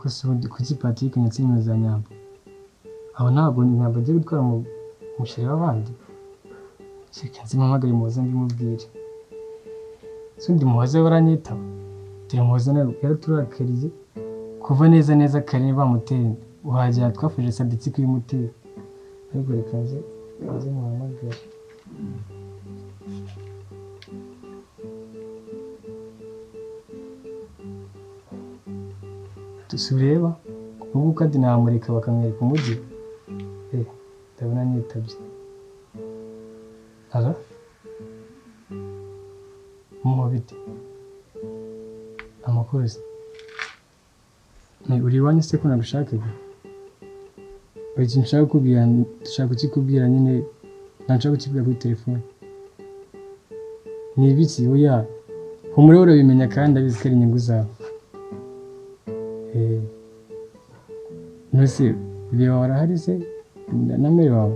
gusa ubundi kuki Patrick nyatsimeza Nyamba aho ntabwo Nyamba agiye gutwara mu musheri w'abandi reka nzimamagare Muhoza mbimubwire sundi Muhoza waranyitaba turi Muhoza yaraturakariye kuva neza kare bamuteye uhajya twafuje Sadiki kwimutera ariko reka nze muhamagare tusubireba ubu kandi namurika bakamwereka umujyi ndabona nitabye alo mubite amakuru se ni uri iwanyu se ko nagushakaga iki nshaka kubwira ndashaka kukikubwira nyine nshaka kukibwira kuri telefone ni ibiki oya humure urabimenya kandi abizi ko ari inyungu zawe nose biba warahari se na mere wawe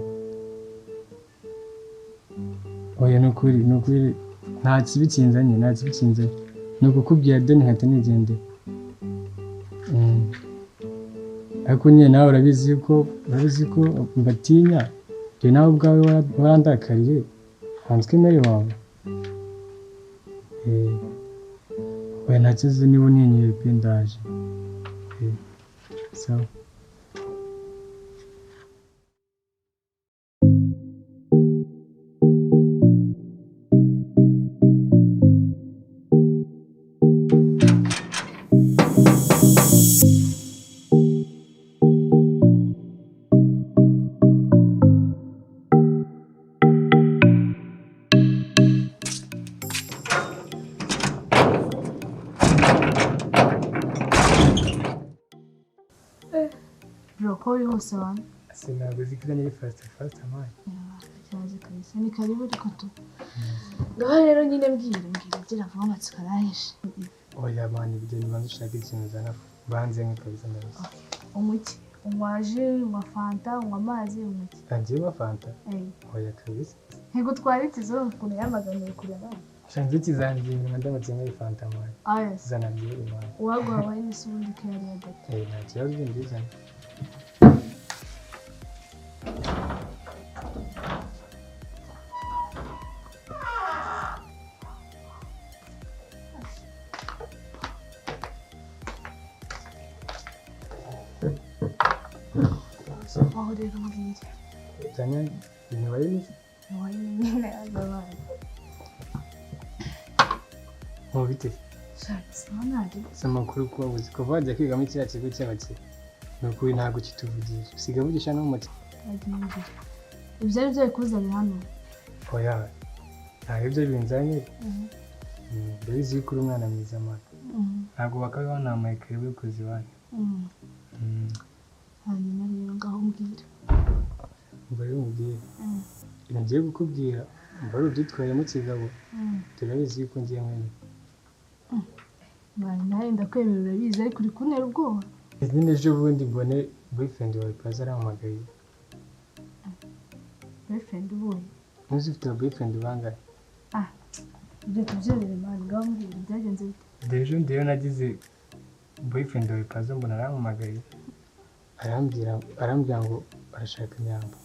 oya nukuri nta kibikinzanye ni ukukubwira deni nkahita nigendera ariko nyine nawe urabizi ko mbatinya dore nawe ubwawe warandakariye hanzwe mere wawe oya nta kibazo niba unyenyeye pe ndaje sawa Rokori hose wana. Sinago zikiranye fast amani. Cyaje kabisa ni karibu ariko tu. Ngaho rero nyine mbwira gira vuba amatsiko arahishe. Oya mani bigeni banze ushaka ikintu zana banze nk'ikabisa ndabizi. Umuki, unywaje, unywa fanta, unywa amazi, umuki. Angiye wa fanta? Oya kabisa. Ntego twarikizo ukuntu yamaganiye kure nawe. Shanze kizangiye nyuma ndamatse muri fanta mani. Yes. Zana byiye mani. Wagwa wabaye n'isundi kare ya data. Nta kibazo ndizana. Aho rero mbwira. Zanya imibare ni? Imibare nyine azabana. Mubite. Sanari. Samakuru kuba uzi kuva wajya kwiga muri kiriya kigo cy'abakire. Nukuri ntabwo kituvugisha. Usiga vugisha no mu mutima. Ibyo ari byo bikuzanye hano. Oya. Ntabwo ibyo binzanye. Ndabizi ko uri umwana mwiza mwana. Ntabwo bakabe banamaye kare wikoze iwanyu. Hanyuma rero ngaho mbwira. Mbari mubwire. Ngiye gukubwira mbari ubyitwaye mu kigabo. Turabizi ko ngiye mwene. Bari nawe ndakwemera urabizi ariko uri kuntera ubwoba. Nyine ejo bundi mbone boyfriend wawe paza arahamagaye. Boyfriend ubuye? Muzi ufite boyfriend bangahe? Ibyo tubyerere mani ngaho mbwira byagenze bite? Ejo ndiyo nagize boyfriend wawe paza mbona arahamagaye. Arambwira ngo arashaka Nyamba.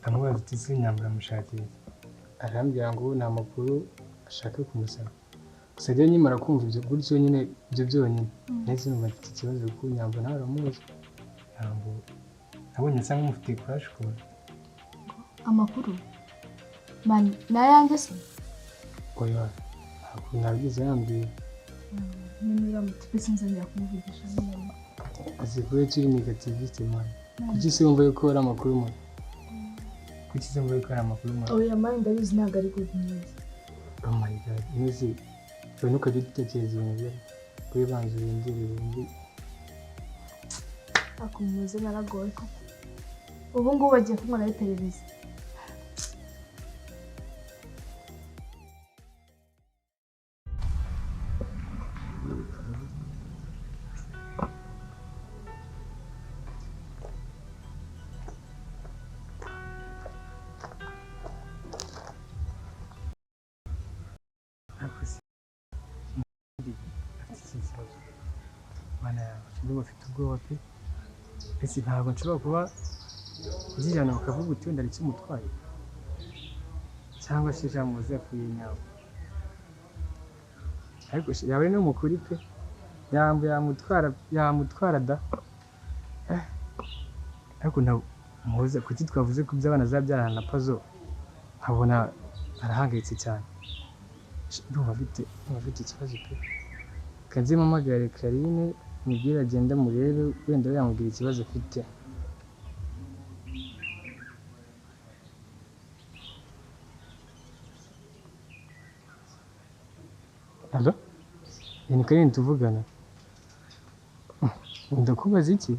Ndamubaza ati se Nyamba aramushakiye. Arambwira ngo nta makuru ashaka kumusaba. Gusa rero nyimara kumva ibyo gutyo nyine ibyo byonyine nahise numva mfite ikibazo kuko Nyamba nawe aramuzi. Nyamba nabonye asa nk'umufitiye crush ku amakuru mani nayanjye se? Oya ntabwize yambwiye. Nyine uramutse sinzongera kumuvugisha n'umuntu. Azikuye turi negativiste mani. Kuki se wumva yuko ari amakuru mani? Kuki se wumva yuko ari amakuru mani? Oya mani ndabizi ntabwo ari good news. Oh my god, nzi bano ukajya utekereza ibintu byawe kuri banze urindire akumuze naragoye ko ubu ngubu bagiye kumara iperereza. Mana ndumva afite ubwoba pe ese ntabwo nshobora kuba ngirana bakavuga uti wenda aricyo umutwaye cyangwa se jamuze yapfuye nyawe ariko yaba ari n'umukuri pe yamutwara da ariko Muhoza kuki twavuze ko by'abana azabyarana na Pazo nkabona arahangayitse cyane ndumva afite ikibazo pe kanze mpamagare Karine mubwire agenda murebe wenda yamubwira ikibazo afite Allo? Ni Karine tuvugana ndakubaza iki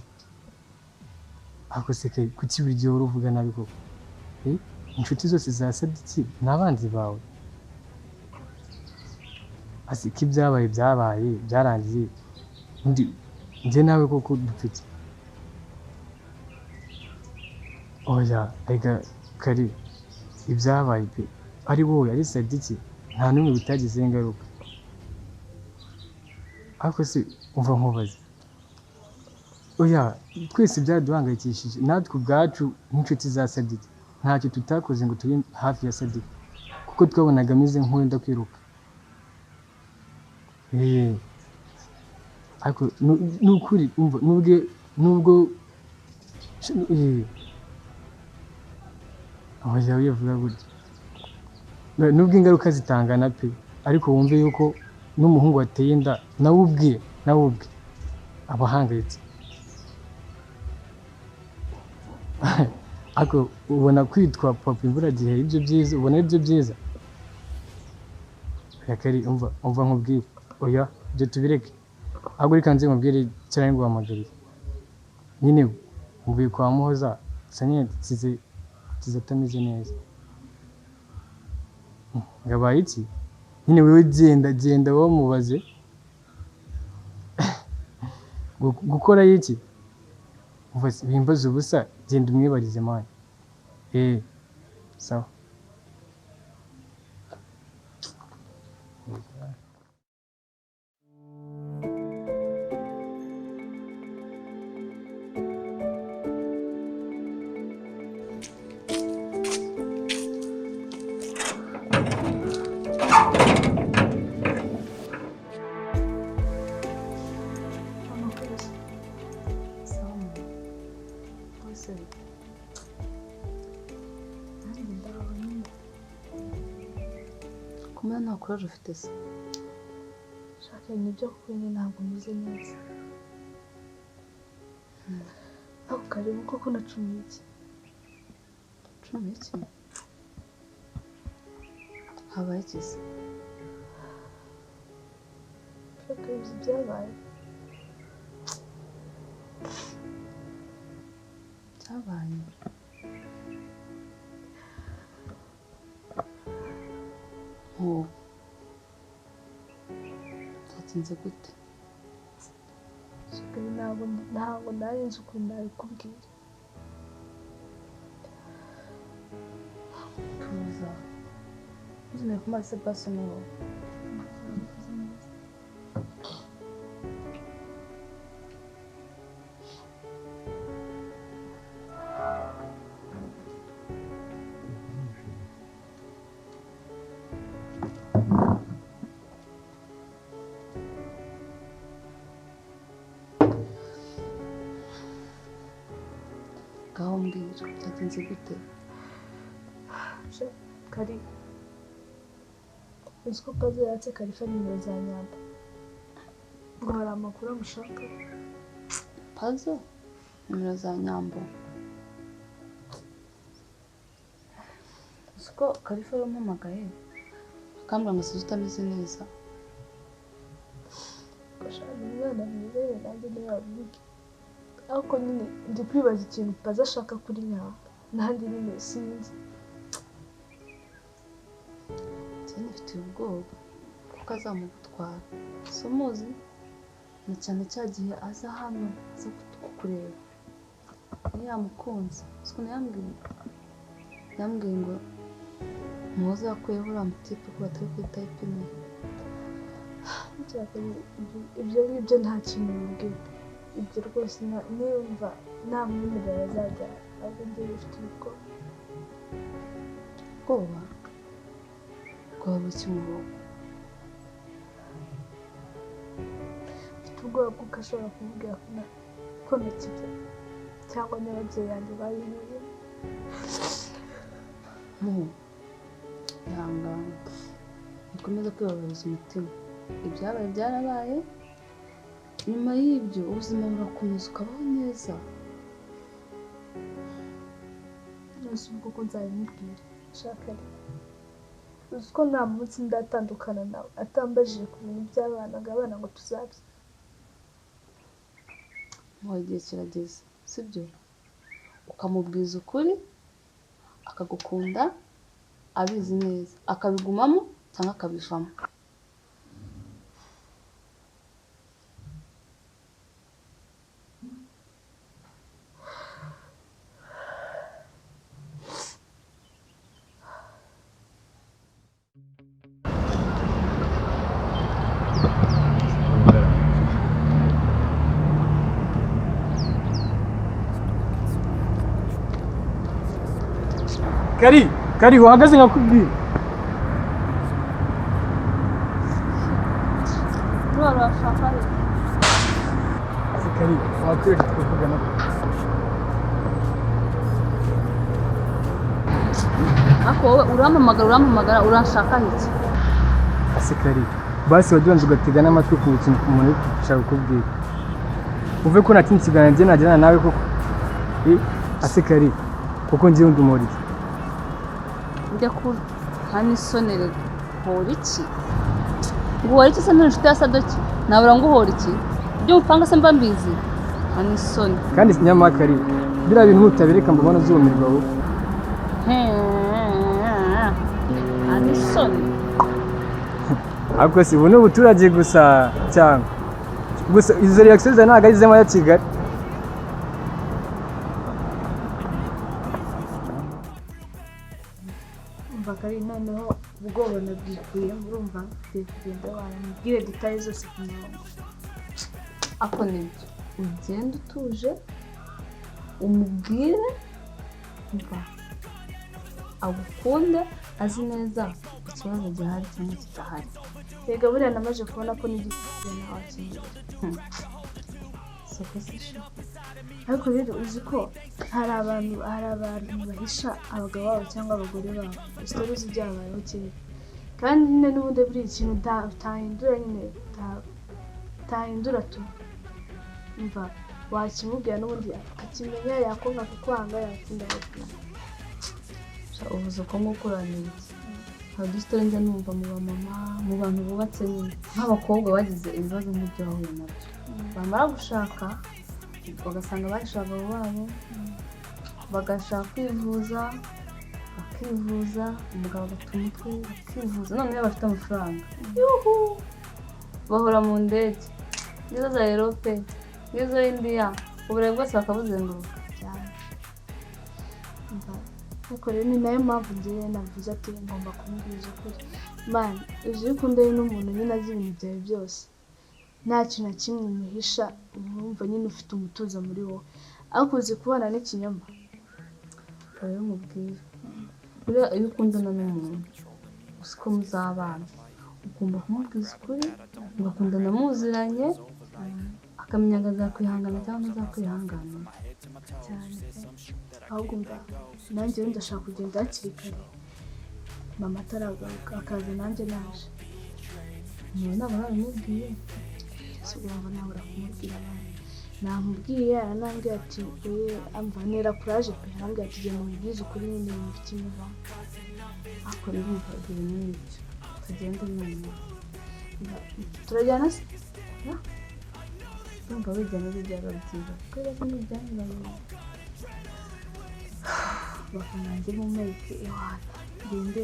ako seke kuki buri gihe uruvuga nabi koko inshuti zose za Sadiki n'abanzi bawe asi ko ibyabaye byarangiye njye nawe koko dupfike oya rega Kari ibyabaye pe ari wowe ari Sadiki nta n'umwe bitagize ingaruka ariko se umva nkubaze oya twese byaduhangayikishije natwe ubwacu nk'inshuti za Sadiki ntacyo tutakoze ngo turi hafi ya Sadiki kuko twabonaga ameze nk'uwenda kwiruka ariko n'ukuri umva nubwo oya wivuga gutya nubwo ingaruka zitangana pe ariko wumve yuko n'umuhungu wateye inda nawe ubwe aba ahangayitse ariko ubona kwitwa papa imvura gihe ibyo byiza ubona ibyo byiza yakari umva nkubwire oya ibyo tubireke ahubwo reka nze nkubwire cyane nguhamagariye nyine mvuye kwa Muhoza sanye tize atameze neza ngabaye iki nyine wewe genda wamubaze gukora iki bimbaza ubusa genda umwibarize mani sawa kumena nta kuraje ufite se shaka nibyo kuko ntabwo meze neza ako karibu koko nacumiye iki habaye iki se shaka ibyo byabaye byatinze gute shaka ntabwo nari nzi ukuntu nabikubwira tuza uzine ku maso basi n'uwo ngaho mbwira byagenze gute Kari uzi ko Pazo yatse Karifa nimero za Nyamba ngo hari amakuru amushaka Pazo nimero za Nyamba uzi ko Karifa yamuhamagaye akambwira ngo sinzi utameze neza gashaka umwana mwiza nanjye niwe wabivuga ariko nyine ndi kwibaza ikintu Pazo ashaka kuri Nyamba n'ahandi nyine sinzi mfite ubwoba kuko azamugutwara si umuzi na cyane cya gihe aza hano aza kukureba ntiyamukunze siko yambwiye ngo Muhoza yakuyeho uriya mutipe ko batari kwita ipine ibyo ngibyo nta kintu bibwira ibyo rwose niyumva nta mwemerera azajya ahubwo ngiye bifite ubwoba. Ubwoba bwaba buki mu rugo? Mfite ubwoba kuko ashobora kumubwira ko nakize cyangwa n'ababyeyi banjye babimenye. Ihangane ukomeze kwibabariza umutima, ibyabaye byarabaye, nyuma y'ibyo ubuzima burakomeza ukabaho neza. Nose ubwo ko nzabimubwira shaka uzi ko nta munsi ndatandukana nawe atambajije ku bintu by'abana ngo tuzabye. Muhoza igihe kirageze sibyo, ukamubwiza ukuri akagukunda abizi neza, akabigumamo cyangwa akabivamo. Kari uhagaze nkakubwira. Urashaka Kari wakwiye kuvugana. Ako wowe urampamagara urashaka iki? Kari basi waduhanze ugatega n'amatwi ku kintu umuntu ushaka kukubwira. Uve ko nta kindi kiganiro njye nagirana nawe koko. Kari kuko ngiye ndumuri. Njya kuri hano isonere hora iki? Nguhora iki se n'inshuti ya Sadoki? Nabura nguhora iki? Ibyo mupanga se mba mbizi? Hano isoni. Kandi nyamara Kari biriya bintu utabereka mbona uzumirwa wowe. Hano isoni. Ariko si ubu ni ubuturage gusa cyangwa gusa izo reaction za ntago ari zema ya Kigali. Kari noneho ubwoba nabwikuye urumva mfite kugenda wamubwire details zose ku murongo. Ako nibyo ugenda utuje umubwire mva agukunde azi neza ikibazo gihari cyangwa kidahari. Yega buriya namaze kubona ko n'igifite nawe kintu. Soko sisho. Ariko rero uzi ko hari abantu bahisha abagabo babo cyangwa abagore babo story z'ibyabayeho kera, kandi nyine n'ubundi buri ikintu utahindura nyine utahindura tu mva wakimubwira n'ubundi akimenya yakonka kukwanga yakinda bakina. Ubuze ko mukuranira hari dusitore njya numva mu bamama mu bantu bubatse nyine nk'abakobwa bagize ibibazo nk'ibyo bahuye nabyo, bamara gushaka bagasanga bahisha abagabo babo, bagashaka kwivuza bakivuza, umugabo agata umutwe bakivuza, none iyo bafite amafaranga bahora mu ndege nizo za Europe nizo India ubure bwose bakabuzenguruka cyane. Ariko rero ni nayo mpamvu ngiye navuze ati ngomba kumubwiza ukuri. Man, uzi ko ndeye n'umuntu nyine azi ibintu byawe byose, nta kintu na kimwe umuhisha, wumva nyine ufite umutuzo muri wowe. Ariko uzi kubana n'ikinyoma. Rero mubwira buriya iyo ukundana n'umuntu uzi ko muzabana ugomba kumubwiza ukuri, mugakundana muziranye, akamenya ngo azakwihangana cyangwa ntazakwihanganira cyane. Ahubwo mba nanjye wenda ndashaka kugenda hakiri kare mama ataragaruka akaza nanjye naje. niba ntabwo nabimubwiye Si ugomba nawe urakumubwira nawe. Namubwiye aranambwira ati amvanira kuraje pe, arambwira ati genda umubwize ukuri nyine wumva ikimuva. ariko rero umvaga ibintu n'ibyo tugende none Turajyana se? urumva wijyana bijyaga byiza kubera ko n'ibyanyuranye Bakanange mu meke iwana gende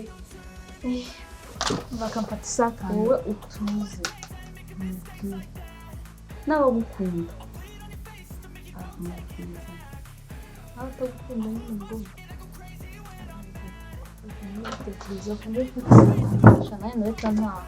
bakamfata isakane. wowe utuze umubwire n'abagukunda aramubwira abatagukunda nyine ngo Ntekereza ko ndi kwigisha nawe ndetse ntaha